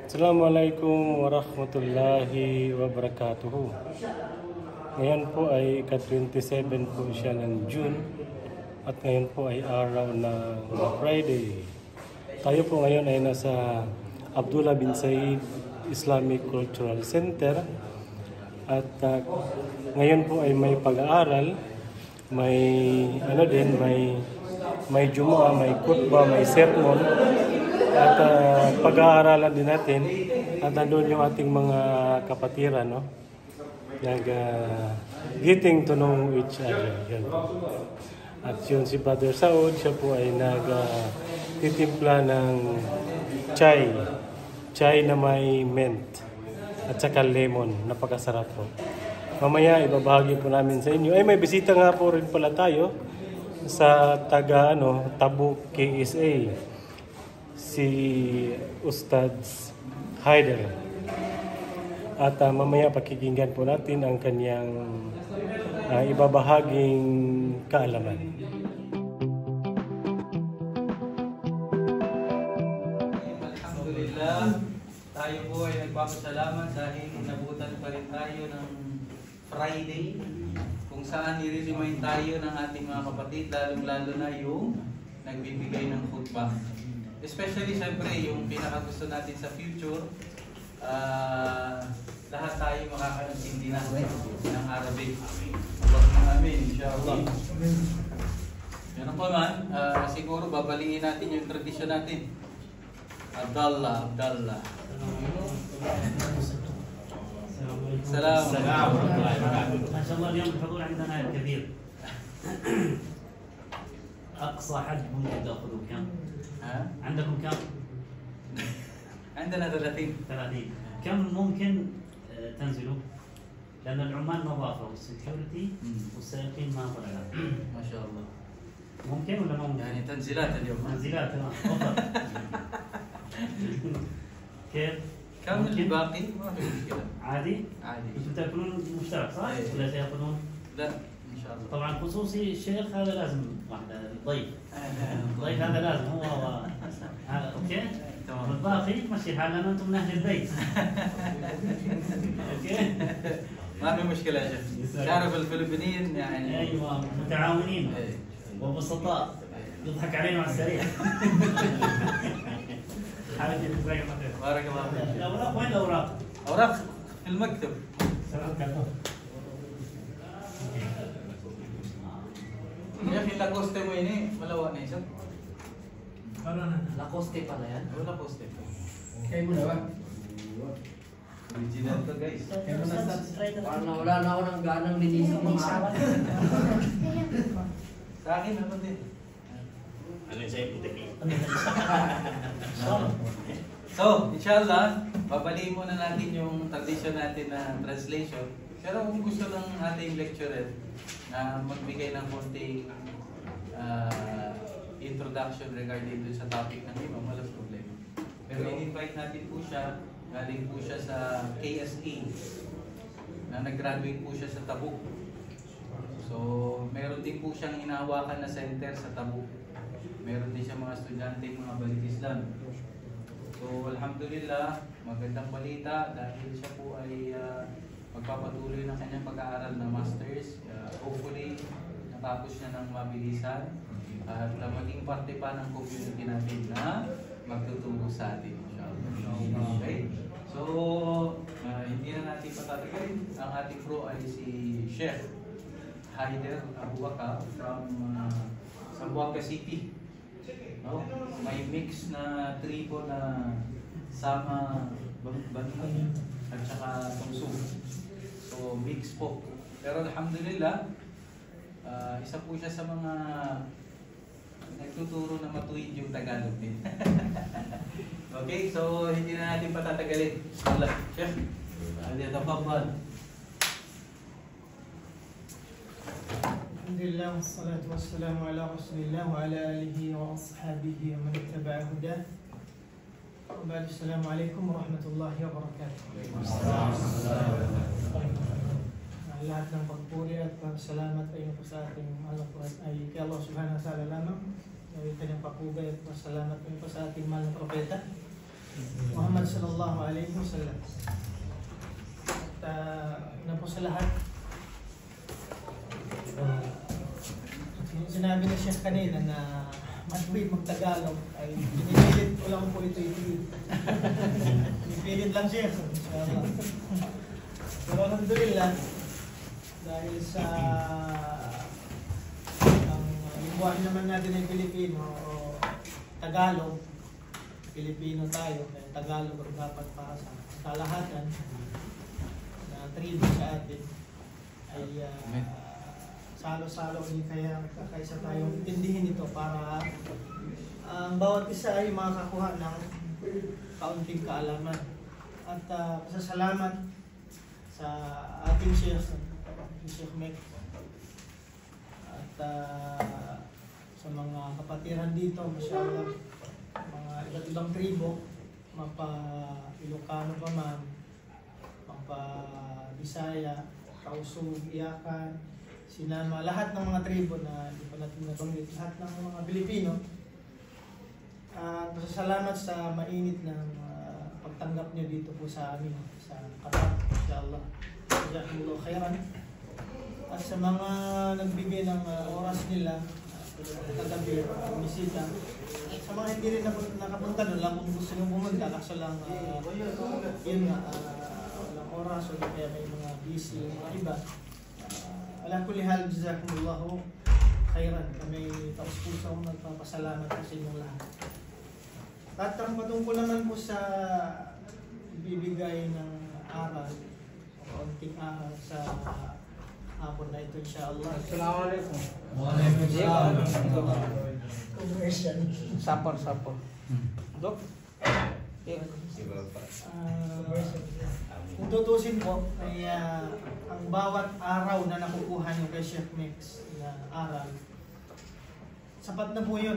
Assalamualaikum warahmatullahi wabarakatuh. Ngayon po ay ika-27 po siya ng June at ngayon po ay araw ng Friday. Tayo po ngayon ay nasa Abdullah bin Said Islamic Cultural Center at ngayon po ay may pag-aaral, may may Jumu'ah, may khutbah, may sermon at pag-aaralan din natin at nandun yung ating mga kapatiran, no? Getting to know each other. Yan. At yun si Brother Saud, siya po ay titimpla ng chai na may mint at saka lemon, napakasarap po. Mamaya ibabahagi po namin sa inyo. Ay, may bisita nga po rin pala tayo sa Tabuk KSA, si Ustadz Haider. At mamaya pakikinggan po natin ang kanyang ibabahaging kaalaman. Alhamdulillah, tayo po ay nagpapasalamat dahil inabutan pa rin tayo ng Friday kung saan i-remind tayo ng ating mga kapatid, lalong-lalo na yung nagbibigay ng khutbah. Especially, siyempre, yung pinakagusto natin sa future, lahat tayo makakaintindi na ng Arabic. Amin, inshallah. Yan po man, siguro babaliin natin yung tradisyon natin. Abdallah. السلام ما شاء الله اليوم الحضور عندنا كبير. اقصى حد ممكن تاخذه كم؟ عندكم كم؟ عندنا 30. كم ممكن تنزلوا؟ لان العمال نظافه والسكيورتي والسائقين ما طلعوا. ما شاء الله. ممكن ولا ما ممكن؟ يعني تنزيلات اليوم. تنزيلات تفضل. كيف؟ كم الباقي؟ ما في مشكلة. عادي؟ انتم تاكلون مشترك صح؟ ولا سياخذون؟ لا ان شاء الله. طبعا خصوصي الشيخ هذا لازم واحد ضيف. الضيف هذا لازم هو هذا اوكي؟ تمام. والباقي مشي حالنا انتم من اهل البيت. اوكي؟ ما في مشكلة يا شيخ. تعرف الفلبينيين يعني ايوه متعاونين وبسطاء يضحك علينا على السريع. بارك الله فيك. الاوراق وين الاوراق؟ اوراق في المكتب. Ya, Lacoste mo ini, malawa na isa. Ano na? Lacoste pala yan? Oo, Lacoste. Kaya mo na ba? Original to, guys. Kaya mo na parang nawala na ako ng ganang linisin ng araw. Sa akin, ano din? Ano yung sa'yo? So, inshallah, babaliin muna natin yung tradition natin na translation. Pero kung gusto ng ating lecturer na magbigay ng konting introduction regarding dun sa topic ng imam, walang problema. Pero in-invite natin po siya, galing po siya sa KSA, na nag-graduate po siya sa Tabuk. So, meron din po siyang inahawakan na center sa Tabuk. Meron din siya mga estudyante, mga Balik Islam. So, alhamdulillah, magandang balita dahil siya po ay magpapatuloy ng kanyang pag-aaral na masters. Hopefully, natapos niya ng mabilisan at maging parte pa ng community natin na magtuturo sa atin. Okay? So, hindi na natin patatagalin. Ang ating pro ay si Sheikh Haider Abu Bakar from Zamboanga City. No? May mix na tribo na sama Bantay at saka Tungsug. So mix po. Pero alhamdulillah, isa po siya sa mga nagtuturo na matuwid yung Tagalog din. Okay, so hindi na natin patatagalin. Wala, Chef. Tafadhal. Alhamdulillah, wassalatu wassalamu ala rasulillah wa ala alihi wa ashabihi wa man ittaba'a hudah. Assalamualaikum warahmatullahi wabarakatuh. Lahat ng pagpuri at pasalamat ay po sa ating ay kay Allah subhanahu wa ta'ala lamang. Ay kanyang papugay at pasalamat ay po sa ating mahal na propeta. Muhammad sallallahu alaihi wasallam. At na po sa lahat, sinabi na siya kanina na matuwid mag-Tagalog ay pinipilit ko lang po ito. Pinipilit lang siya. Inshallah. Pero alhamdulillah, dahil sa ang lingwahe naman natin ay Pilipino o Tagalog, Pilipino tayo, kaya Tagalog ang dapat para sa kalahatan na tribo sa atin ay salo-salo din, kaya kaysa tayong intindihin ito para ang bawat isa ay makakakuha ng kaunting kaalaman. At pasasalamat sa ating Sheikh Mek at sa mga kapatiran dito, masyaallah, mga iba't ibang tribo, mapa Ilocano pa man, mapa Bisaya, Kausug, Iyakan, Sinama, lahat ng mga tribo na hindi pa natin nabanggit, lahat ng mga Pilipino. Pasasalamat sa mainit ng pagtanggap niyo dito po sa amin, sa Qatar, inshallah. Jazakumullahu khairan. At sa mga nagbigay ng oras nila, kagabi, bisita. Sa mga hindi rin nakapunta doon lang, kung gusto nyo pumunta, kaso lang, yun nga, walang oras o kaya may mga busy, mga iba. Ala kulli hal, jazakumullahu khairan. Kami taus-puso akong nagpapasalamat sa inyong lahat. At ang patungkol naman po sa ibibigay ng aral, konting aral sa hapon na ito, inshallah. Assalamualaikum. Sapor. Dok? Kung tutusin po, ay ang bawat araw na nakukuha nyo kay Sheikh Mex na aral, sapat na po yun.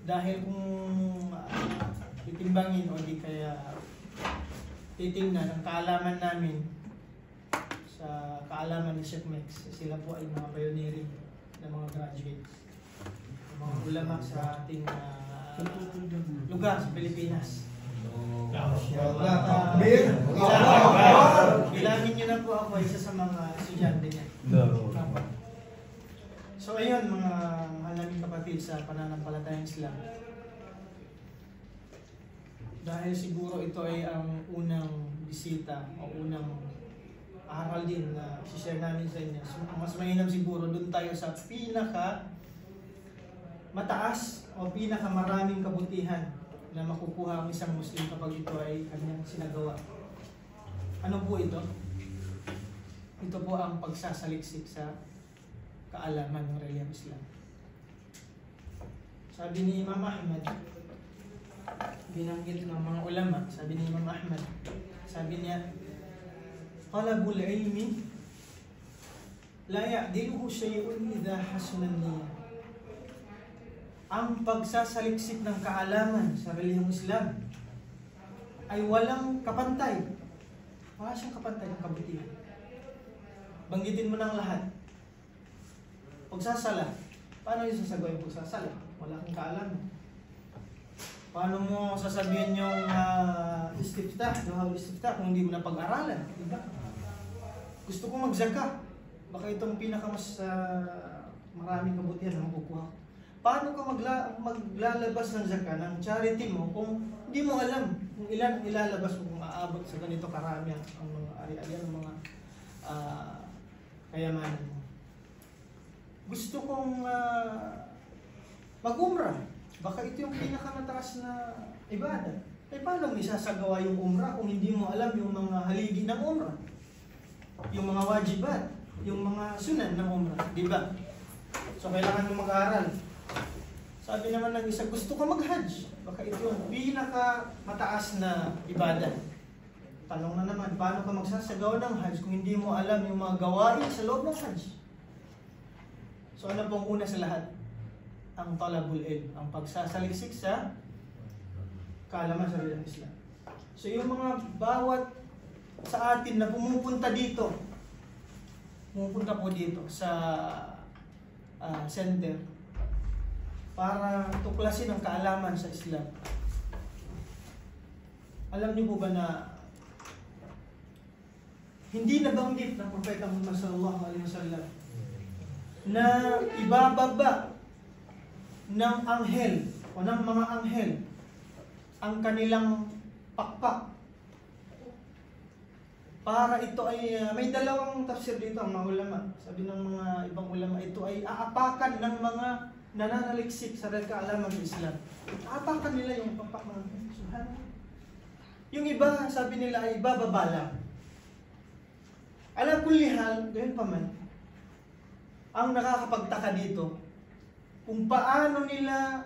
Dahil kung titimbangin o di kaya titingnan ang kaalaman namin sa kaalaman ni Sheikh Mex, sila po ay mga pioneering na mga graduates, mga ulama sa ating lugar sa Pilipinas. Bilangin nyo na po ako isa sa mga estudyante niya. So ayun, mga mahal naming kapatid sa pananampalatayang Islam, dahil siguro ito ay ang unang bisita o unang aral din na i-share namin sa inyo, mas mainam siguro doon tayo sa pinaka mataas o pinaka maraming kabutihan na makukuha ang isang Muslim kapag ito ay kanyang sinagawa. Ano po ito? Ito po ang pagsasaliksik sa kaalaman ng reliyang Islam. Sabi ni Imam Ahmad, binanggit ng mga ulama, sabi ni Imam Ahmad, sabi niya, talabul ilmi la ya'diluhu shay'un idha hasuna niyya. Ang pagsasaliksik ng kaalaman sa reliyong Islam ay walang kapantay. Wala siyang kapantay ng kabutihan. Banggitin mo ng lahat. Pagsasala, paano yung sasagawa yung pagsasala? Wala kang kaalaman. Paano mo sasabihin yung istiftah, duha istiftah, kung hindi mo na pag-aralan? Diba? Gusto ko mag-zakah. Baka itong pinakamas maraming kabutihan na makukuha. Paano ka maglalabas ng zakah ng charity mo kung hindi mo alam kung ilan ilalabas mo, kung aabot sa ganito karami ang mga ari-arian, ang mga kayamanan mo? Gusto kong mag-umrah. Baka ito yung pinakamataas na ibadah. Paano mo isasagawa yung umrah kung hindi mo alam yung mga haligi ng umrah? Yung mga wajibat, yung mga sunan ng umrah, di ba? So kailangan mo mag-aaral. Sabi naman ng isa, gusto ko mag-hajj. Baka ito yung pinakamataas na ibadah. Tanong na naman, paano ka magsasagawa ng hajj kung hindi mo alam yung mga gawain sa loob ng hajj? So ano pong una sa lahat? Ang talabul ilm, ang pagsasaliksik sa kaalaman sa reliyong Islam. So yung mga bawat sa atin na pumupunta po dito sa center para tuklasin ang kaalaman sa Islam. Alam niyo po ba na hindi nabanggit ng Propeta Muhammad sallallahu alaihi wasallam na ibababa ng anghel o ng mga anghel ang kanilang pakpak para ito ay may dalawang tafsir dito ang mga ulama. Sabi ng mga ibang ulama, ito ay aapakan ng mga nananaliksik sa kaalaman ng Islam. Aapakan nila yung pakpak ng anghel. Subhanallah. Yung iba, sabi nila ay ibababa lang. Ala kulli hal, gayon pa man, ang nakakapagtaka dito, kung paano nila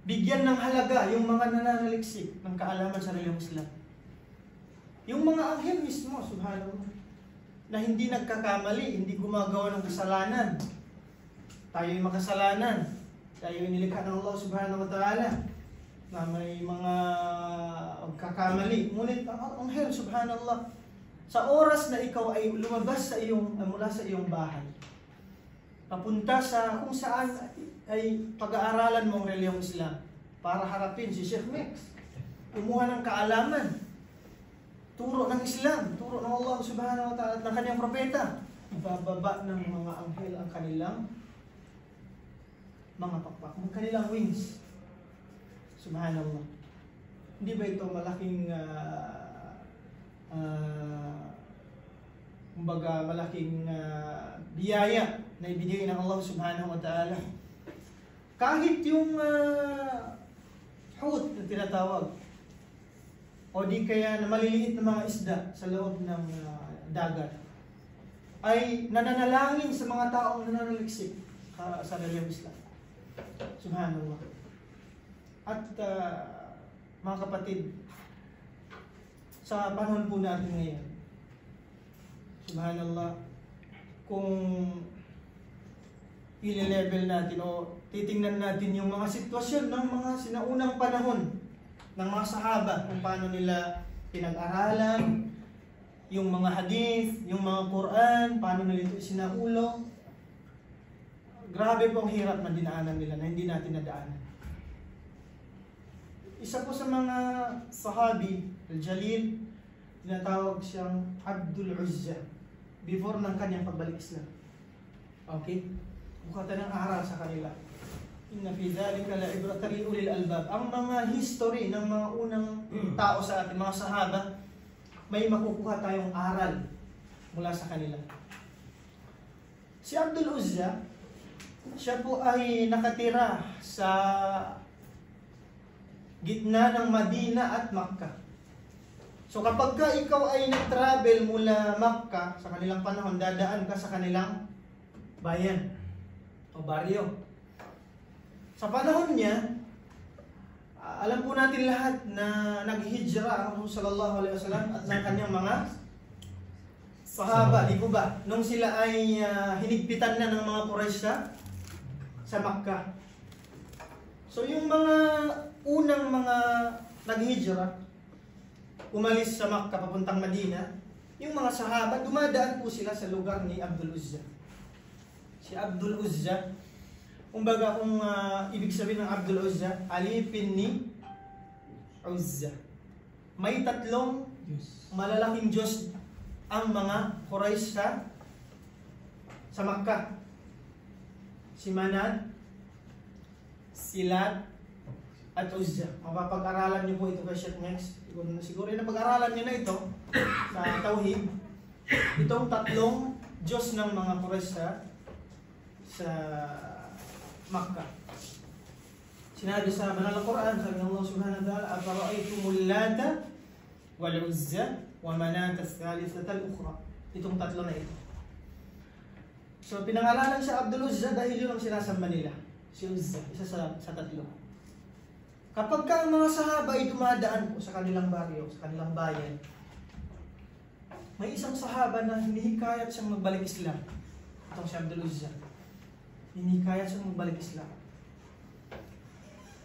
bigyan ng halaga yung mga nananaliksik ng kaalaman sa reliyong Islam. Yung mga anghel mismo, subhanallah, na hindi nagkakamali, hindi gumagawa ng kasalanan. Tayo'y makasalanan. Tayo'y nilikha ng Allah subhanahu wa ta'ala na may mga magkakamali. Ngunit ang anghel, subhanallah, sa oras na ikaw ay lumabas sa mula sa iyong bahay, papunta sa kung saan ay pag-aaralan mo ang reliyong Islam para harapin si Sheikh Mex, kumuha ng kaalaman, turo ng Islam, turo ng Allah subhanahu wa ta'ala at ng kanyang propeta, ibababa ng mga anghel ang kanilang mga pakpak, ang kanilang wings. Subhanallah. Hindi ba ito malaking kumbaga malaking biyaya na ibigay ng Allah subhanahu wa ta'ala? Kahit yung hut na tinatawag o di kaya na maliliit na mga isda sa loob ng dagat ay nananalangin sa mga taong nananaliksik sa reliyong Islam. Subhanallah. At mga kapatid, sa panahon po natin ngayon, subhanallah, kung i-level natin o titingnan natin yung mga sitwasyon ng mga sinaunang panahon ng mga sahaba, kung paano nila pinag-aralan yung mga hadith, yung mga Quran, paano nila ito isinaulo. Grabe pong hirap na dinaanan nila na hindi natin nadaanan. Isa po sa mga sahabi, Al-Jalil, tinatawag siyang Abdul Uzza before ng kanyang pagbalik Islam. Okay? Buka tayo ng aral sa kanila. Inna fi dhalika la'ibratan li ulil albab. Ang mga history ng mga unang tao sa atin, mga sahaba, may makukuha tayong aral mula sa kanila. Si Abdul Uzza, siya po ay nakatira sa gitna ng Madina at Makkah. So kapag ka ikaw ay nag-travel mula Makkah sa kanilang panahon, dadaan ka sa kanilang bayan o baryo. Sa panahon niya, alam po natin lahat na naghihijra ang Rasul sallallahu alaihi wasallam at ng kanyang mga sahaba, di po ba? Nung sila ay hinigpitan na ng mga Quraysh sa Makkah. So yung mga unang mga naghihijra, umalis sa Makkah papuntang Madina, yung mga sahaba, dumadaan po sila sa lugar ni Abdul Uzza. Si Abdul Uzza, kumbaga kung ibig sabihin ng Abdul Uzza, alipin ni Uzza. May tatlong malalaking Diyos ang mga Quraysh sa Makkah. Si Manat, Silat, at Uzza. Mapapag-aralan niyo po ito kay Sheikh Mex. Siguro na pag-aralan niyo na ito sa Tauhid. Itong tatlong Diyos ng mga Quraysh sa Makkah. Sinabi sa Banal na Quran, sabi ng Allah subhanahu wa ta'ala, "Afara'aytumul Lata wal Uzza wa Manata ath-thalithata al-ukhra." Itong tatlo na ito. So pinangalanan siya Abdul Uzza dahil yun ang sinasamba nila. Si Uzza, isa sa tatlo. Kapag ka ang mga sahaba ay dumadaan po sa kanilang baryo, sa kanilang bayan, may isang sahaba na hinihikayat siyang magbalik Islam. Itong si Abdul Uzza. Hinihikayat siyang magbalik Islam.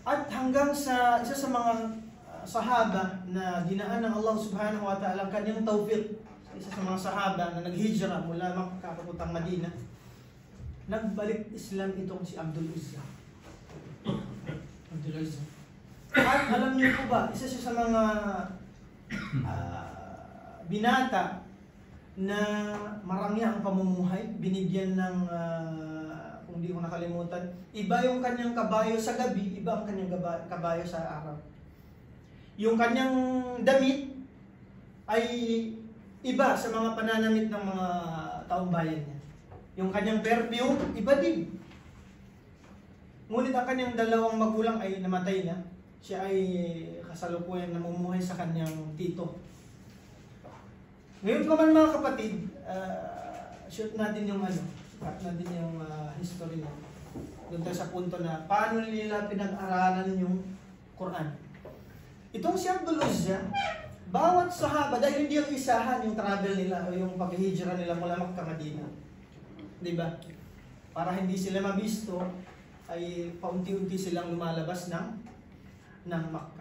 At hanggang sa isa sa mga sahaba na dinaan ng Allah subhanahu wa ta'ala kanyang tawfiq, isa sa mga sahaba na naghijra mula Makkah papuntang Madina, nagbalik Islam itong si Abdul Uzza. Abdul Uzza. At alam niyo po ba, isa siya sa mga binata na marami ang pamumuhay, binigyan ng, kung di ko nakalimutan, iba yung kanyang kabayo sa gabi, iba ang kanyang kabayo sa araw. Yung kanyang damit ay iba sa mga pananamit ng mga taong bayan niya. Yung kanyang perfume, iba din. Ngunit ang kanyang dalawang magulang ay namatay na. Siya ay kasalukuyan namumuhay sa kanyang tito. Ngayon ko man mga kapatid, shoot natin yung cut natin yung history na. Doon tayo sa punto na paano nila pinag-aralan yung Quran. Itong si Abdul Uzza, bawat sahaba, dahil hindi yung isahan yung travel nila o yung paghihijra nila mula Makkah Madina. Diba? Para hindi sila mabisto, ay paunti-unti silang lumalabas ng Makkah.